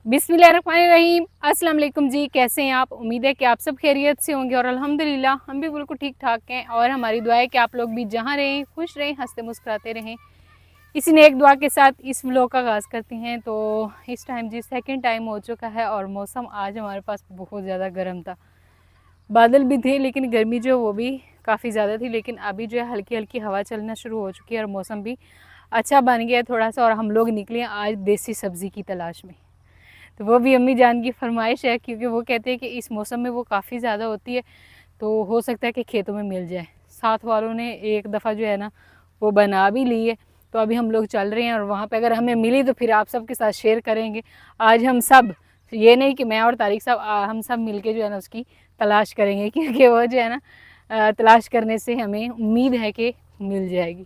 बिस्मिल्लाहिर्रहमानिर्रहीम। अस्सलाम वालेकुम जी, कैसे हैं आप? उम्मीद है कि आप सब खैरियत से होंगे और अल्हम्दुलिल्लाह हम भी बिल्कुल ठीक ठाक हैं। और हमारी दुआ है कि आप लोग भी जहाँ रहें खुश रहें, हंसते मुस्कुराते रहें। इसी ने एक दुआ के साथ इस व्लॉग का आगाज़ करते हैं। तो इस टाइम जी सेकंड टाइम हो चुका है और मौसम आज हमारे पास बहुत ज़्यादा गर्म था। बादल भी थे लेकिन गर्मी जो वो भी काफ़ी ज़्यादा थी। लेकिन अभी जो है हल्की हल्की हवा चलना शुरू हो चुकी है और मौसम भी अच्छा बन गया है थोड़ा सा। और हम लोग निकले आज देसी सब्ज़ी की तलाश में। तो वो भी अम्मी जान की फरमाइश है, क्योंकि वो कहते हैं कि इस मौसम में वो काफ़ी ज़्यादा होती है, तो हो सकता है कि खेतों में मिल जाए। साथ वालों ने एक दफ़ा जो है ना वो बना भी ली है। तो अभी हम लोग चल रहे हैं और वहाँ पे अगर हमें मिली तो फिर आप सब के साथ शेयर करेंगे। आज हम सब, ये नहीं कि मैं और तारिक साहब, हम सब मिलके जो है ना उसकी तलाश करेंगे, क्योंकि वो जो है ना तलाश करने से हमें उम्मीद है कि मिल जाएगी।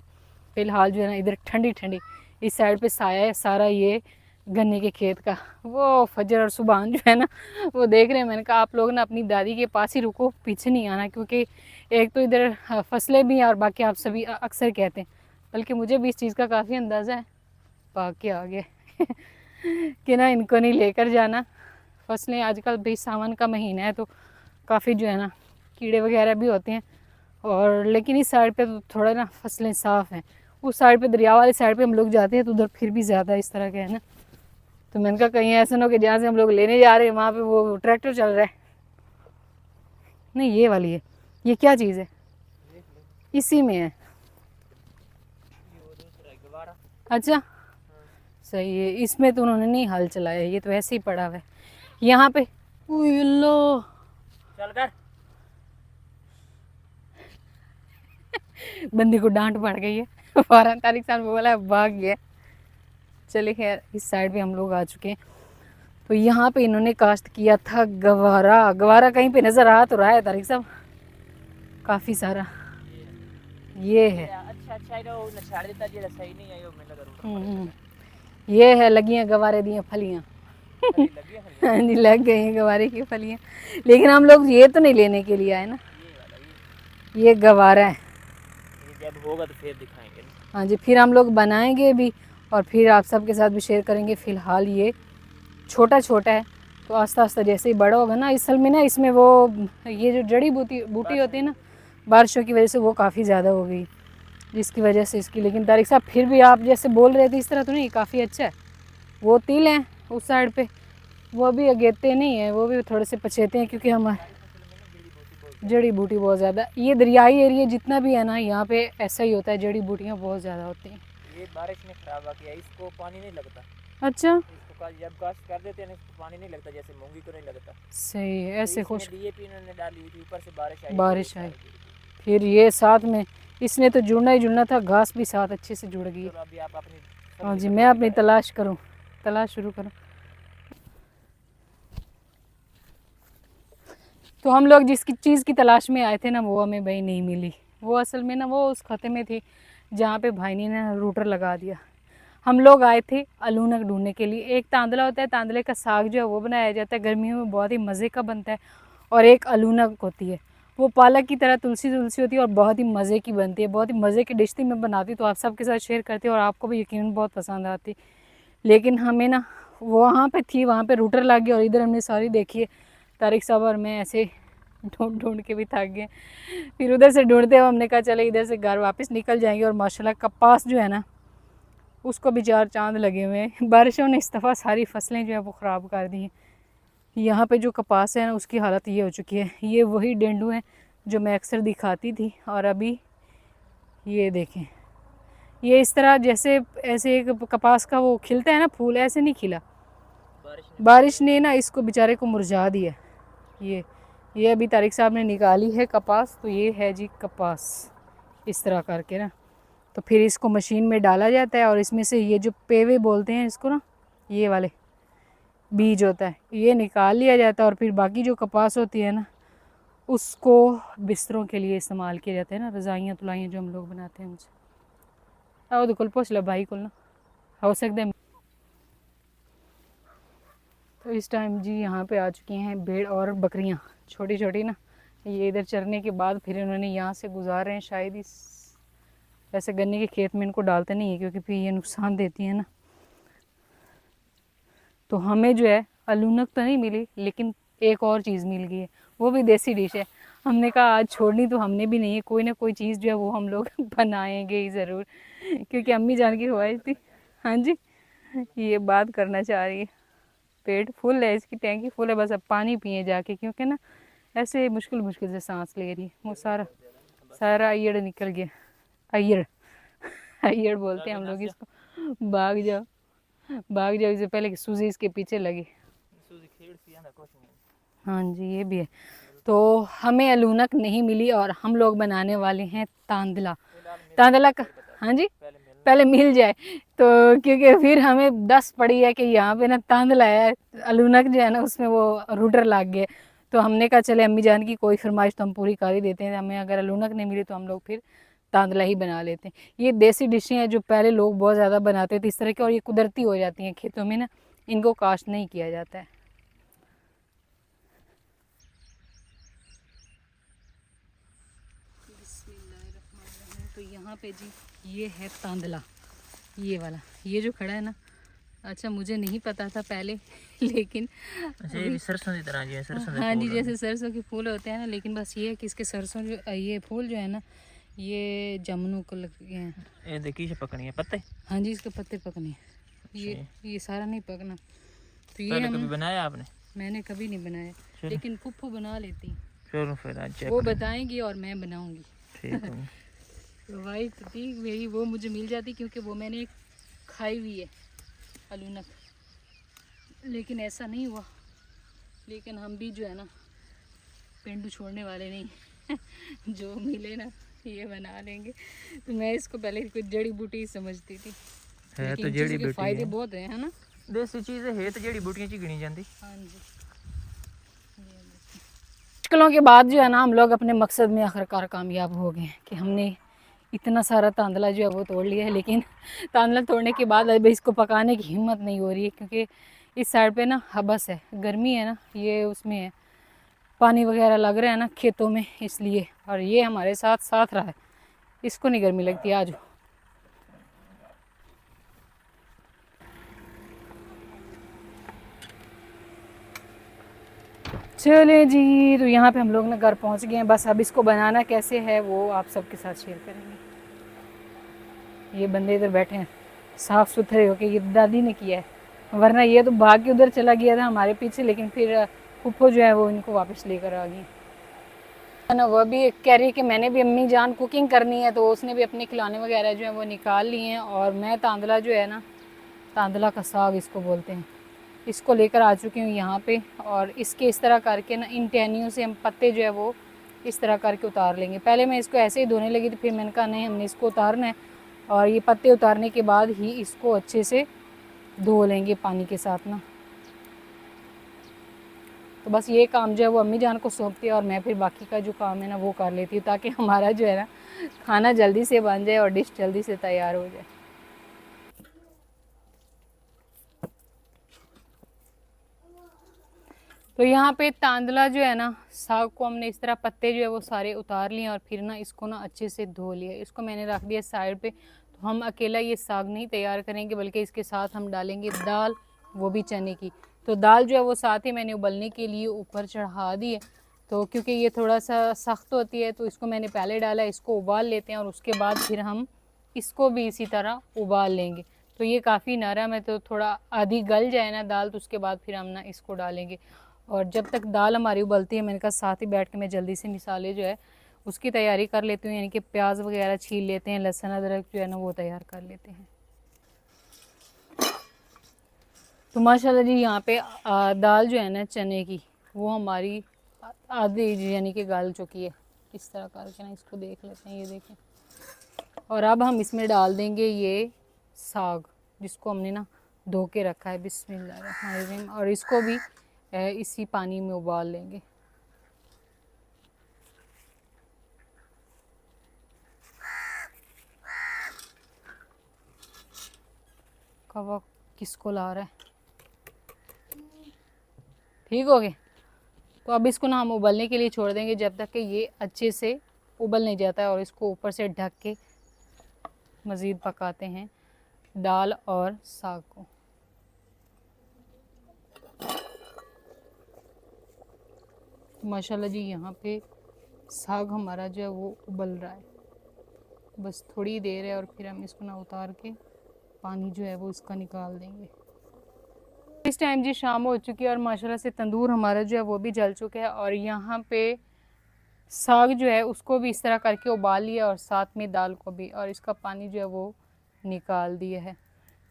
फ़िलहाल जो है ना इधर ठंडी ठंडी इस साइड पे साया है सारा ये गन्ने के खेत का। वो फजर और सुबहान जो है ना वो देख रहे हैं। मैंने कहा आप लोग ना अपनी दादी के पास ही रुको, पीछे नहीं आना, क्योंकि एक तो इधर फसलें भी हैं और बाकी आप सभी अक्सर कहते हैं, बल्कि मुझे भी इस चीज़ का काफ़ी अंदाज़ा है, भाग के आ गए कि ना इनको नहीं लेकर जाना। फसलें आजकल भाई सावन का महीना है तो काफ़ी जो है ना कीड़े वगैरह भी होते हैं। और लेकिन इस साइड पे तो थोड़ा ना फसलें साफ़ हैं। उस साइड पे दरिया वाली साइड पे हम लोग जाते हैं तो उधर फिर भी ज़्यादा इस तरह के है ना। तो मैंने कहा कहीं ऐसा ना हो कि जहाँ से हम लोग लेने जा रहे हैं वहाँ पे वो ट्रैक्टर चल रहा है। नहीं ये वाली है, ये क्या चीज़ है? इसी में है। अच्छा सही है, इसमें तो उन्होंने नहीं हल चलाया, ये तो ऐसे ही पड़ा हुआ है यहाँ पे। लो चल कर बंदी को डांट पड़ गई है 12 तारीख साल बोला भाग गया। चले खैर इस साइड पे हम लोग आ चुके हैं। तो यहाँ पे इन्होंने काश्त किया था गवारा। गवारा कहीं पे नज़र आ तो रहा है तारिक साहब? काफ़ी सारा ये है। ये है लगी हैं गवारे दी फलियाँ हाँ जी लग गई हैं गवारे की फलियाँ। लेकिन हम लोग ये तो नहीं लेने के लिए आए ना, ये गवारा है। जब होगा तो फिर दिखाएंगे। हाँ जी फिर हम लोग बनाएंगे भी और फिर आप सबके साथ भी शेयर करेंगे। फ़िलहाल ये छोटा छोटा है, तो आस्ता आस्ता जैसे ही बड़ा होगा ना, इस साल में ना इसमें वो ये जो जड़ी बूटी बूटी होती है ना, बारिशों की वजह से वो काफ़ी ज़्यादा हो गई, जिसकी वजह से इसकी। लेकिन तारिक साहब फिर भी आप जैसे बोल रहे थे इस तरह तो नहीं, काफ़ी अच्छा है। वो तिल हैं उस साइड पे, वो अभी अगेते नहीं है, वो भी थोड़े से पछेते हैं, क्योंकि हमारे जड़ी बूटी बहुत ज़्यादा, ये दरियाई एरिया जितना भी है ना यहाँ पे ऐसा ही होता है, जड़ी बूटियाँ बहुत ज़्यादा होती हैं। ये बारिश ने खराब किया, इसको पानी नहीं लगता। अच्छा इसको जब काश्त कर देते हैं इसको पानी नहीं लगता, जैसे मूंगी को नहीं लगता। सही है, ऐसे खुश डीएपी इन्होंने डाली हुई थी, ऊपर से बारिश आई फिर ये साथ में इसने तो जुड़ना ही जुड़ना था, घास भी साथ अच्छे से जुड़ गई। अभी आप अपनी, हाँ जी मैं अपनी तलाश करूँ, तलाश शुरू करूँ। तो हम लोग जिस चीज़ की तलाश में आए थे ना वो हमें भाई नहीं मिली। वो असल में ना वो उस खाते में थी जहाँ पे भाई ने ना रूटर लगा दिया। हम लोग आए थे अलूनक ढूंढने के लिए। एक तांदला होता है, तांदले का साग जो है वो बनाया जाता है, गर्मियों में बहुत ही मज़े का बनता है। और एक अलूनक होती है, वो पालक की तरह तुलसी तुलसी होती है और बहुत ही मज़े की बनती है, बहुत ही मज़े की डिश थी। मैं बनाती तो आप सबके साथ शेयर करती और आपको भी यकीनन बहुत पसंद आती। लेकिन हमें ना वहाँ पे थी, वहाँ पे रूटर लग गया और इधर हमने सारी देखी है। तारिक साहब और मैं ऐसे ढूंढ ढूंढ के भी थक गए। फिर उधर से ढूंढते हुए हमने कहा चले इधर से घर वापस निकल जाएंगे। और माशाल्लाह कपास जो है ना उसको भी 4 चांद लगे हुए हैं। बारिशों ने इस दफ़ा सारी फसलें जो है वो ख़राब कर दी हैं। यहाँ पे जो कपास है ना उसकी हालत ये हो चुकी है। ये वही डेंडू हैं जो मैं अक्सर दिखाती थी। और अभी ये देखें, ये इस तरह जैसे ऐसे एक कपास का वो खिलता है ना फूल, ऐसे नहीं खिला। बारिश ने ना इसको बेचारे को मुरझा दिया। ये अभी तारिक साहब ने निकाली है कपास, तो ये है जी कपास इस तरह करके ना। तो फिर इसको मशीन में डाला जाता है और इसमें से ये जो पेवे बोलते हैं इसको ना, ये वाले बीज होता है, ये निकाल लिया जाता है। और फिर बाकी जो कपास होती है ना उसको बिस्तरों के लिए इस्तेमाल किया जाता है ना, रज़ाइयाँ तुलाइयाँ जो हम लोग बनाते हैं उनसे। आओ तो कुल पूछ लो भाई कुल ना हो सकता है। तो इस टाइम जी यहाँ पे आ चुकी हैं भेड़ और बकरियाँ छोटी छोटी ना। ये इधर चरने के बाद फिर इन्होंने यहाँ से गुजार रहे हैं शायद। इस वैसे गन्ने के खेत में इनको डालते नहीं है क्योंकि फिर ये नुकसान देती है ना। तो हमें जो है अलूनक तो नहीं मिली, लेकिन एक और चीज़ मिल गई है, वो भी देसी डिश है। हमने कहा आज छोड़नी तो हमने भी नहीं है, कोई ना कोई चीज़ जो है वो हम लोग बनाएंगे ही ज़रूर, क्योंकि अम्मी जान की ख्वाहिश थी। हाँ जी, ये बात करना चाह रही है। पेट फुल है, इसकी टैंकी फुल है, बस अब पानी पिए जाके, क्योंकि ना ऐसे मुश्किल मुश्किल से सांस ले रही है। वो सारा सारा अयड़ निकल गया। अयड़ अयड़ बोलते हैं हम लोग इसको। भाग जाओ भाग जाओ, इससे पहले कि सूजी इसके पीछे लगी। हाँ जी, ये भी है। तो हमें अलूनक नहीं मिली और हम लोग बनाने वाले हैं तांदला। तांदला का, हाँ जी, पहले मिल जाए तो, क्योंकि फिर हमें दस पड़ी है कि यहाँ पे ना तांदला है, अलूनक जो है ना उसमें वो रूटर लग गए। तो हमने कहा चले अम्मी जान की कोई फरमाइश तो हम पूरी कर ही देते हैं, हमें अगर अलूनक नहीं मिली तो हम लोग फिर तांदला ही बना लेते हैं। ये देसी डिशें हैं जो पहले लोग बहुत ज़्यादा बनाते थे इस तरह के, और ये कुदरती हो जाती हैं खेतों में ना, इनको काश्त नहीं किया जाता है। तो यहाँ पे जी ये है तांदला, ये वाला, ये जो खड़ा है ना, अच्छा मुझे नहीं पता था पहले लेकिन ये सरसों की तरह है, सरसों हाँ जी, जैसे सरसों के फूल होते हैं ना, लेकिन बस ये है कि इसके सरसों जो ये फूल जो है ना, ये जामुनों को लग गए हैं। ये देखिए से पकनी है पत्ते। हाँ जी, इसके पत्ते पकने, ये सारा नहीं पकना। तो ये कभी बनाया आपने? मैंने कभी नहीं बनाया, लेकिन फुफ्फू बना लेती, चलो फिर आज वो बताएंगी और मैं बनाऊंगी। ठीक है। तो भाई प्रतीक मेरी वो मुझे मिल जाती, क्योंकि वो मैंने खाई हुई है अलूनक, लेकिन ऐसा नहीं हुआ। लेकिन हम भी जो है ना पेंडू छोड़ने वाले नहीं जो मिले ना ये बना लेंगे। तो मैं इसको पहले कोई जड़ी बूटी समझती थी, है तो जड़ी बूटी फायदे बहुत है ना, देसी चीज़ है तो जड़ी बूटियां ची गिनी जाती। हाँ जी, मुश्किलों के बाद जो है ना हम लोग अपने मकसद में आखिरकार कामयाब हो गए कि हमने इतना सारा तांदला जो है वो तोड़ लिया है। लेकिन तांदला तोड़ने के बाद अभी इसको पकाने की हिम्मत नहीं हो रही है, क्योंकि इस साइड पे ना हबस है, गर्मी है ना, ये उसमें है, पानी वगैरह लग रहा है ना खेतों में, इसलिए। और ये हमारे साथ साथ रहा है, इसको नहीं गर्मी लगती। आज चले जी, तो यहाँ पे हम लोग ना घर पहुँच गए हैं। बस अब इसको बनाना कैसे है वो आप सबके साथ शेयर करेंगे। ये बंदे इधर बैठे हैं साफ़ सुथरे होके, ये दादी ने किया है, वरना ये तो भाग के उधर चला गया था हमारे पीछे, लेकिन फिर फूफो जो है वो इनको वापस लेकर आ गई ना। वह भी कह रही है कि मैंने भी अम्मी जान कुकिंग करनी है, तो उसने भी अपने खिलौने वगैरह जो है वो निकाल लिए हैं। और मैं तांदला जो है ना, तांदला का साग इसको बोलते हैं, इसको लेकर आ चुकी हूँ यहाँ पे। और इसके इस तरह करके ना इन टहनियों से हम पत्ते जो है वो इस तरह करके उतार लेंगे। पहले मैं इसको ऐसे ही धोने लगी थी, फिर मैंने कहा नहीं हमने इसको उतारना है, और ये पत्ते उतारने के बाद ही इसको अच्छे से धो लेंगे पानी के साथ ना। तो बस ये काम जो है वो अम्मी जान को सौंपती है, और मैं फिर बाकी का जो काम है ना वो कर लेती हूँ, ताकि हमारा जो है ना खाना जल्दी से बन जाए और डिश जल्दी से तैयार हो जाए। तो यहाँ पे तांदला जो है ना, साग को हमने इस तरह पत्ते जो है वो सारे उतार लिए, और फिर ना इसको ना अच्छे से धो लिया। इसको मैंने रख दिया साइड पे। तो हम अकेला ये साग नहीं तैयार करेंगे, बल्कि इसके साथ हम डालेंगे दाल, वो भी चने की। तो दाल जो है वो साथ ही मैंने उबलने के लिए ऊपर चढ़ा दी है। तो क्योंकि ये थोड़ा सा सख्त होती है, तो इसको मैंने पहले डाला, इसको उबाल लेते हैं, और उसके बाद फिर हम इसको भी इसी तरह उबाल लेंगे। तो ये काफ़ी नरम है, तो थोड़ा आधी गल जाए ना दाल, तो उसके बाद फिर हम ना इसको डालेंगे। और जब तक दाल हमारी उबलती है, मैंने कहा साथ ही बैठ के मैं जल्दी से मिसाले जो है उसकी तैयारी कर लेती हूँ, यानी कि प्याज वगैरह छील लेते हैं, लहसुन अदरक जो है ना वो तैयार कर लेते हैं। तो माशाल्लाह जी यहाँ पे दाल जो है ना चने की, वो हमारी आधी यानी कि गल चुकी है। इस तरह करके ना इसको देख लेते हैं, ये देखें। और अब हम इसमें डाल देंगे ये साग, जिसको हमने ना धो के रखा है, बिस्मिल्लाह। और इसको भी इसी पानी में उबाल लेंगे। कवा किसको ला रहा है? ठीक हो गए। तो अब इसको ना हम उबलने के लिए छोड़ देंगे, जब तक कि ये अच्छे से उबल नहीं जाता है। और इसको ऊपर से ढक के मज़ीद पकाते हैं दाल और साग को। माशाल्लाह जी यहाँ पे साग हमारा जो है वो उबल रहा है, बस थोड़ी देर है और फिर हम इसको ना उतार के पानी जो है वो इसका निकाल देंगे। इस टाइम जी शाम हो चुकी है और माशाल्लाह से तंदूर हमारा जो है वो भी जल चुका है और यहाँ पे साग जो है उसको भी इस तरह करके उबाल लिया और साथ में दाल को भी, और इसका पानी जो है वो निकाल दिया है।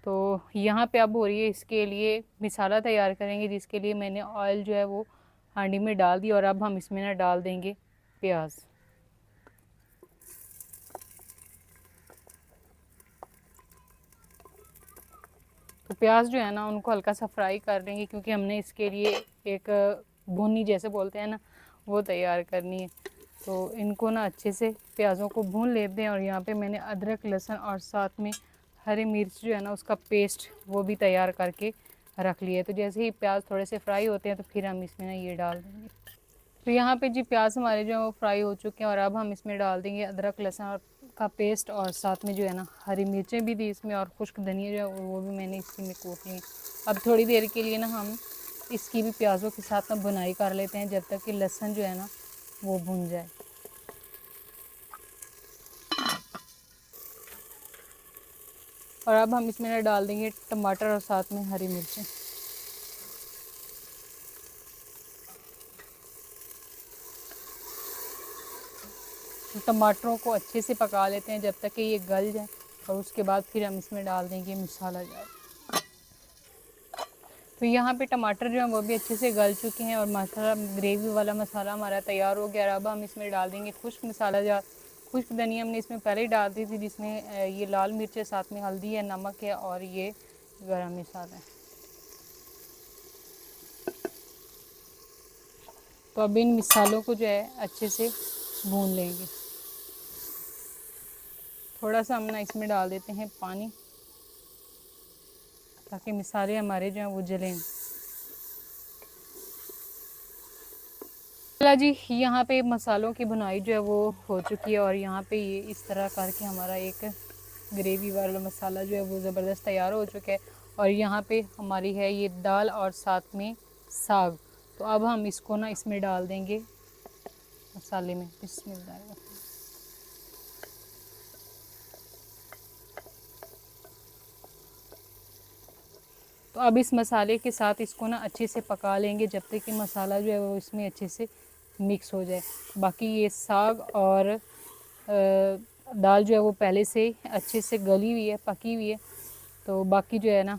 तो यहाँ पे अब हो रही है इसके लिए मिसाला तैयार करेंगे, जिसके लिए मैंने ऑयल जो है वो हांडी में डाल दी और अब हम इसमें ना डाल देंगे प्याज। तो प्याज जो है ना उनको हल्का सा फ्राई कर देंगे, क्योंकि हमने इसके लिए एक भुनी जैसे बोलते हैं ना वो तैयार करनी है। तो इनको ना अच्छे से प्याज़ों को भून लेते हैं और यहाँ पे मैंने अदरक लहसुन और साथ में हरी मिर्च जो है ना उसका पेस्ट वो भी तैयार करके रख लिया है। तो जैसे ही प्याज थोड़े से फ्राई होते हैं तो फिर हम इसमें ना ये डाल देंगे। तो यहाँ पे जी प्याज हमारे जो है वो फ्राई हो चुके हैं और अब हम इसमें डाल देंगे अदरक लहसुन का पेस्ट और साथ में जो है ना हरी मिर्चें भी दी इसमें और खुश्क धनिया जो है वो भी मैंने इसी में कूट ली। अब थोड़ी देर के लिए ना हम इसकी भी प्याज़ों के साथ ना भुनाई कर लेते हैं, जब तक कि लहसुन जो है ना वो भुन जाए। और अब हम इसमें ना डाल देंगे टमाटर और साथ में हरी मिर्चें। टमाटरों को अच्छे से पका लेते हैं जब तक कि ये गल जाए और उसके बाद फिर हम इसमें डाल देंगे मसाला जार। तो यहाँ पे टमाटर जो है वो भी अच्छे से गल चुके हैं और मसाला ग्रेवी वाला मसाला हमारा तैयार हो गया। अब हम इसमें डाल देंगे खुश्क मसाला जार। खुश्क धनिया हमने इसमें पहले ही डाल दी थी, जिसमें ये लाल मिर्च है, साथ में हल्दी है, नमक है और ये गरम मसाला है। तो अब इन मसालों को जो है अच्छे से भून लेंगे। थोड़ा सा हम ना इसमें डाल देते हैं पानी, ताकि मसाले हमारे जो हैं वो जलें। जी यहाँ पे मसालों की भुनाई जो है वो हो चुकी है और यहाँ पे ये इस तरह करके हमारा एक ग्रेवी वाला मसाला जो है वो ज़बरदस्त तैयार हो चुका है। और यहाँ पे हमारी है ये दाल और साथ में साग। तो अब हम इसको ना इसमें डाल देंगे मसाले में। बिस्मिल्लाह। तो अब इस मसाले के साथ इसको ना अच्छे से पका लेंगे जब तक कि मसाला जो है वो इसमें अच्छे से मिक्स हो जाए। बाकी ये साग और दाल जो है वो पहले से अच्छे से गली हुई है, पकी हुई है। तो बाकी जो है ना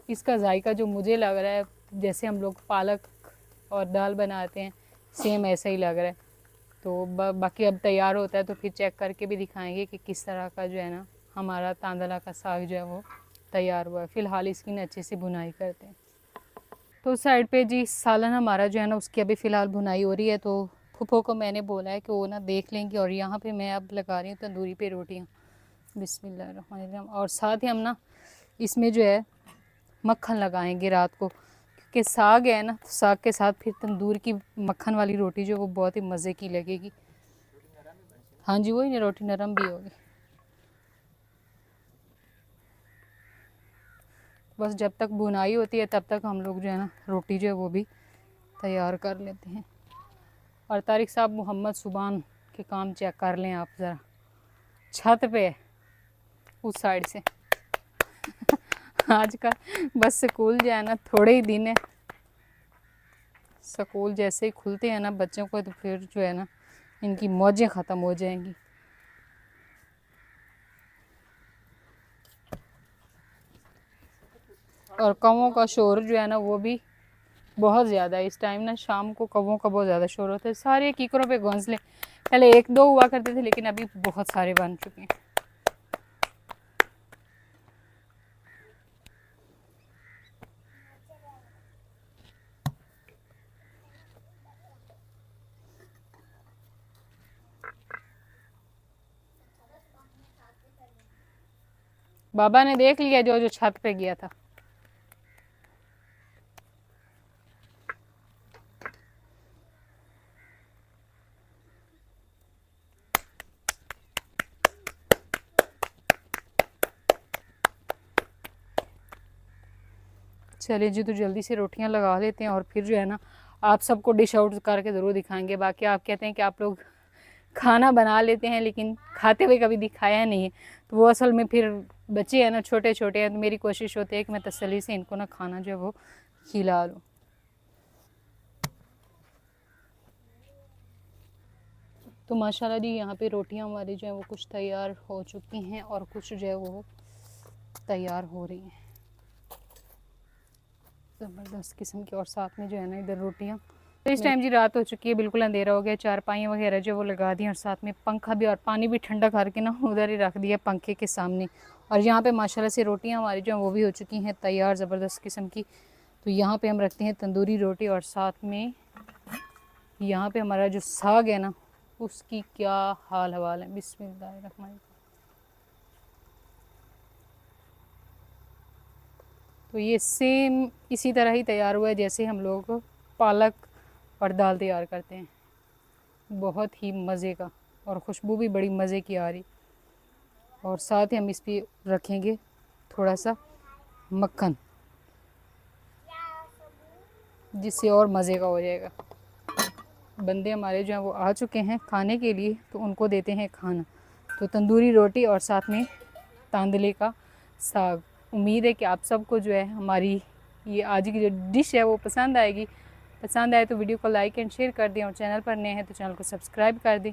इसका जायका जो मुझे लग रहा है जैसे हम लोग पालक और दाल बनाते हैं सेम ऐसा ही लग रहा है। तो बाकी अब तैयार होता है तो फिर चेक करके भी दिखाएंगे कि किस तरह का जो है ना हमारा तांदला का साग जो है वो तैयार हुआ है। फ़िलहाल इसकी ना अच्छे से भुनाई करते हैं। तो साइड पे जी सालन हमारा जो है ना उसकी अभी फ़िलहाल भुनाई हो रही है। तो फूफो को मैंने बोला है कि वो ना देख लेंगे। और यहाँ पे मैं अब लगा रही हूँ तंदूरी पे रोटियाँ। बिस्मिल्लाहिर्रहमानिर्रहीम। और साथ ही हम ना इसमें जो है मक्खन लगाएंगे रात को, क्योंकि साग है ना तो साग के साथ फिर तंदूर की मक्खन वाली रोटी जो वो बहुत ही मज़े की लगेगी। हाँ जी वही ना, रोटी नरम भी होगी। बस जब तक बुनाई होती है तब तक हम लोग जो है ना रोटी जो है वो भी तैयार कर लेते हैं। और तारिक साहब मोहम्मद सुबान के काम चेक कर लें आप ज़रा, छत पे उस साइड से। आजकल बस स्कूल जो है ना थोड़े ही दिन है, स्कूल जैसे ही खुलते हैं ना बच्चों को तो फिर जो है ना इनकी मौजें ख़त्म हो जाएंगी। और कौवों का शोर जो है ना वो भी बहुत ज़्यादा है इस टाइम ना। शाम को कौवों का बहुत ज़्यादा शोर होता है। सारे कीकरों पे घोंसले पहले एक दो हुआ करते थे, लेकिन अभी बहुत सारे बन चुके हैं। बाबा ने देख लिया जो जो छत पे गया था। चलिए जी, तो जल्दी से रोटियां लगा लेते हैं और फिर जो है ना आप सबको डिश आउट करके ज़रूर दिखाएंगे। बाकी आप कहते हैं कि आप लोग खाना बना लेते हैं लेकिन खाते हुए कभी दिखाया नहीं है, तो वो असल में फिर बच्चे हैं ना, छोटे छोटे हैं, तो मेरी कोशिश होती है कि मैं तसल्ली से इनको ना खाना जो है वो खिला लूँ। तो माशाल्लाह जी यहाँ पे रोटियाँ हमारी जो है वो कुछ तैयार हो चुकी हैं और कुछ जो है वो तैयार हो रही हैं ज़बरदस्त किस्म की। और साथ में जो है ना इधर रोटियाँ। तो इस टाइम जी रात हो चुकी है, बिल्कुल अंधेरा हो गया। चारपाइयाँ वगैरह जो वो लगा दी और साथ में पंखा भी और पानी भी ठंडा करके ना उधर ही रख दिया पंखे के सामने। और यहाँ पे माशाल्लाह से रोटियाँ हमारी जो हैं वो भी हो चुकी हैं तैयार ज़बरदस्त किस्म की। तो यहाँ पे हम रखते हैं तंदूरी रोटी और साथ में यहाँ पे हमारा जो साग है ना उसकी क्या हाल हवाल है। बिस्मिल्लाहिर्रहमानिर्रहीम। तो ये सेम इसी तरह ही तैयार हुआ है जैसे हम लोग पालक और दाल तैयार करते हैं। बहुत ही मज़े का और खुशबू भी बड़ी मज़े की आ रही। और साथ ही हम इस पर रखेंगे थोड़ा सा मक्खन जिससे और मज़े का हो जाएगा। बंदे हमारे जो हैं वो आ चुके हैं खाने के लिए, तो उनको देते हैं खाना। तो तंदूरी रोटी और साथ में तांदले का साग। उम्मीद है कि आप सबको जो है हमारी ये आज की जो डिश है वो पसंद आएगी। पसंद आए तो वीडियो को लाइक एंड शेयर कर दें और चैनल पर नए हैं तो चैनल को सब्सक्राइब कर दें।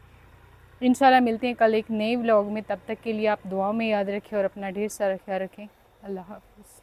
इंशाल्लाह मिलते हैं कल एक नए व्लॉग में। तब तक के लिए आप दुआओं में याद रखें और अपना ढेर सारा ख्याल रखें। अल्लाह हाफ़िज़।